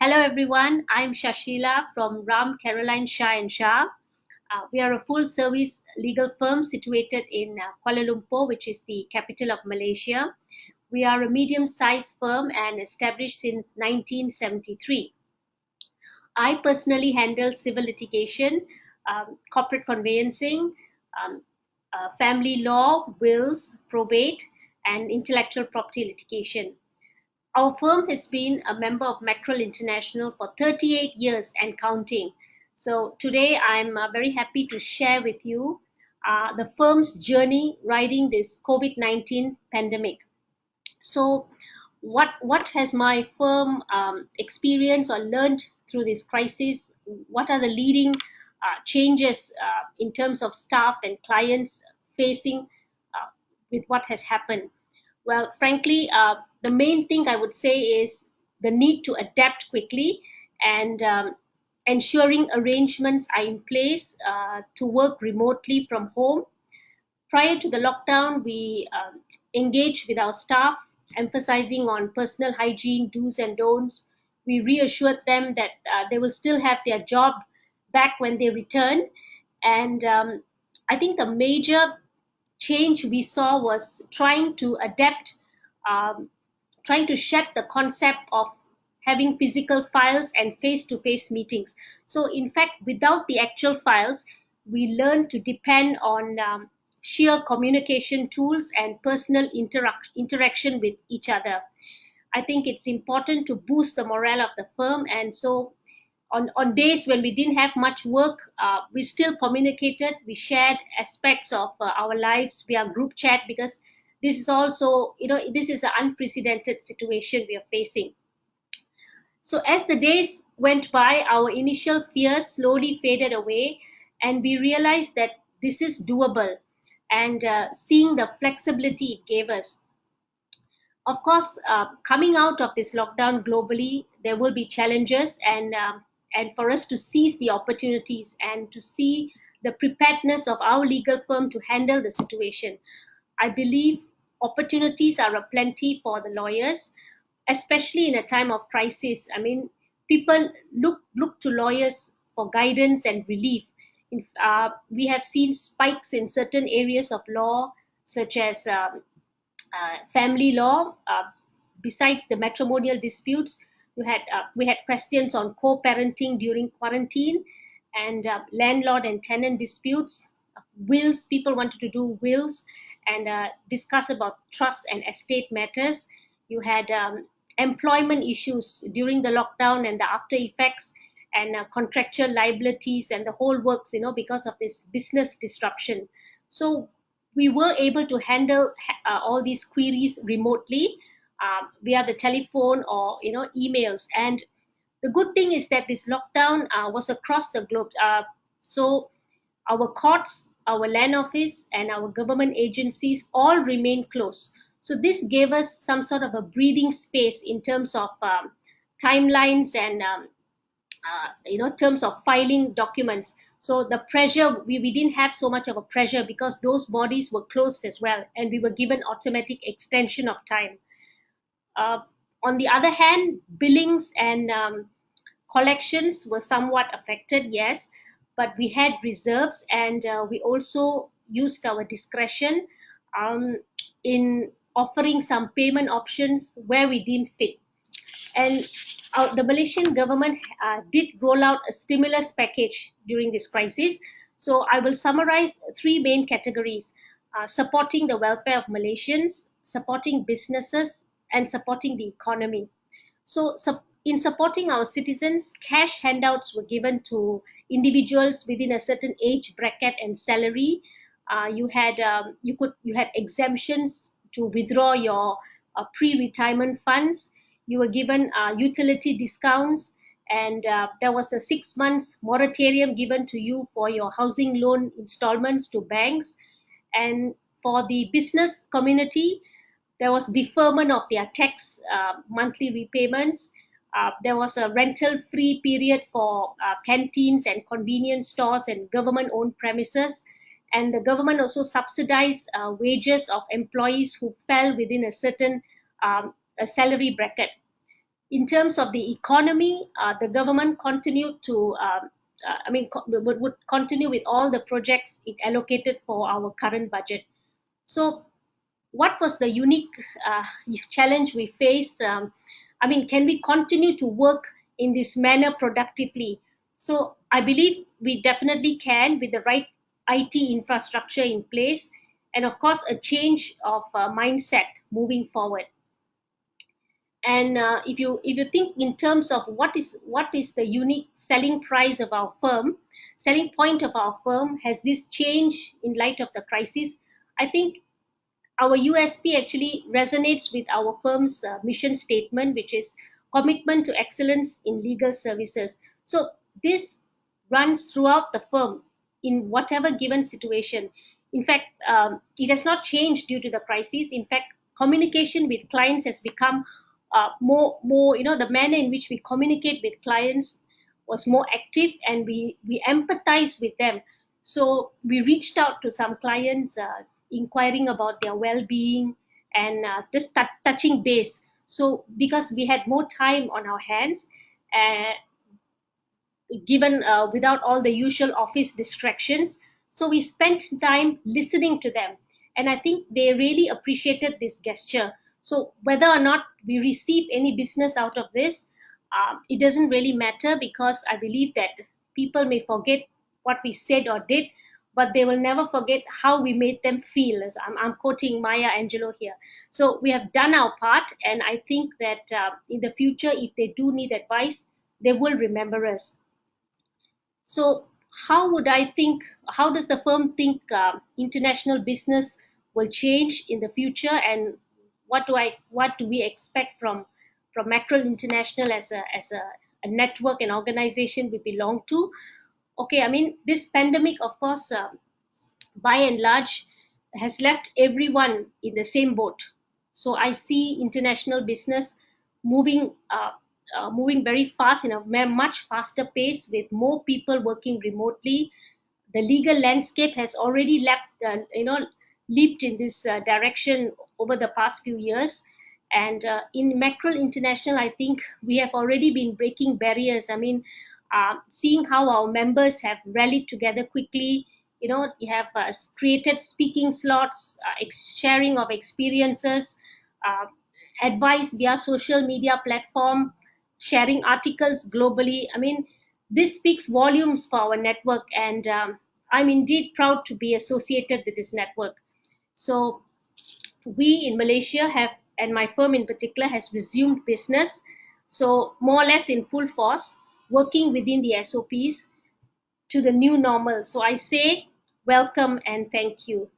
Hello everyone, I'm Shashila from Ram Caroline Shah and Shah. We are a full service legal firm situated in Kuala Lumpur, which is the capital of Malaysia. We are a medium sized firm and established since 1973. I personally handle civil litigation, corporate conveyancing, um, family law, wills, probate, and intellectual property litigation. Our firm has been a member of Mackerel International for 38 years and counting. So today I'm very happy to share with you the firm's journey riding this COVID-19 pandemic. So what has my firm experienced or learned through this crisis? What are the leading changes in terms of staff and clients facing with what has happened? Well, frankly, the main thing I would say is the need to adapt quickly and ensuring arrangements are in place to work remotely from home. Prior to the lockdown, we engaged with our staff, emphasizing on personal hygiene, do's and don'ts. We reassured them that they will still have their job back when they return. And I think the major change we saw was trying to adapt, um, trying to shed the concept of having physical files and face-to-face meetings. So, in fact, without the actual files, we learned to depend on sheer communication tools and personal interaction with each other. I think it's important to boost the morale of the firm, and so on days when we didn't have much work, we still communicated. We shared aspects of our lives via group chat because this is also, this is an unprecedented situation we are facing. So as the days went by, our initial fears slowly faded away, and we realized that this is doable. And seeing the flexibility it gave us, of course, coming out of this lockdown globally, there will be challenges, and for us to seize the opportunities and to see the preparedness of our legal firm to handle the situation. I believe opportunities are aplenty for the lawyers, especially in a time of crisis. I mean, people look to lawyers for guidance and relief. We have seen spikes in certain areas of law, such as family law. Besides the matrimonial disputes, we had questions on co-parenting during quarantine, and landlord and tenant disputes, wills. People wanted to do wills and discuss about trust and estate matters. You had employment issues during the lockdown and the after effects, and contractual liabilities and the whole works, because of this business disruption. So we were able to handle all these queries remotely via the telephone or emails. And the good thing is that this lockdown was across the globe. So our courts, our land office, and our government agencies all remained closed. So this gave us some sort of a breathing space in terms of timelines and terms of filing documents. So the pressure, we didn't have so much of a pressure because those bodies were closed as well, and we were given automatic extension of time. uh, on the other hand, billings and collections were somewhat affected, yes, but we had reserves, and we also used our discretion um, in offering some payment options where we deemed fit. And the Malaysian government did roll out a stimulus package during this crisis. So I will summarize three main categories: supporting the welfare of Malaysians, supporting businesses, and supporting the economy. So, in supporting our citizens, cash handouts were given to individuals within a certain age bracket and salary. You had exemptions to withdraw your pre-retirement funds. You were given utility discounts, and there was a 6 months moratorium given to you for your housing loan installments to banks. And for the business community, there was deferment of their tax monthly repayments. There was a rental free period for canteens and convenience stores and government owned premises. And the government also subsidized wages of employees who fell within a certain a salary bracket. In terms of the economy, the government continued to, would continue with all the projects it allocated for our current budget. So, what was the unique uh, challenge we faced? Can we continue to work in this manner productively? So, I believe we definitely can with the right IT infrastructure in place, and of course, a change of mindset moving forward. And if you think in terms of what is the unique selling price of our firm, selling point of our firm, has this changed in light of the crisis? I think our USP actually resonates with our firm's mission statement, which is commitment to excellence in legal services. So this runs throughout the firm in whatever given situation. In fact, it has not changed due to the crisis. In fact, communication with clients has become more. The manner in which we communicate with clients was more active, and we empathize with them. So we reached out to some clients, inquiring about their well-being, and just touching base. So because we had more time on our hands, uh, given without all the usual office distractions, so we spent time listening to them, and I think they really appreciated this gesture. So whether or not we receive any business out of this, it doesn't really matter, because I believe that people may forget what we said or did, but they will never forget how we made them feel. As I'm quoting Maya Angelou here. So we have done our part, and I think that in the future, if they do need advice, they will remember us. So how does the firm think international business will change in the future, and what do we expect from Mackerel International as a network and organization we belong to? Okay, I mean, this pandemic, of course, by and large, has left everyone in the same boat. So I see international business moving moving very fast, in a much faster pace, with more people working remotely. The legal landscape has already leaped in this direction over the past few years. And in Mackerel International, I think we have already been breaking barriers. I mean, seeing how our members have rallied together quickly. You have created speaking slots, sharing of experiences, uh, advice via social media platform, sharing articles globally. I mean, this speaks volumes for our network, and I'm indeed proud to be associated with this network. So we in Malaysia have, and my firm in particular, has resumed business. So more or less in full force, working within the SOPs to the new normal. So I say welcome and thank you.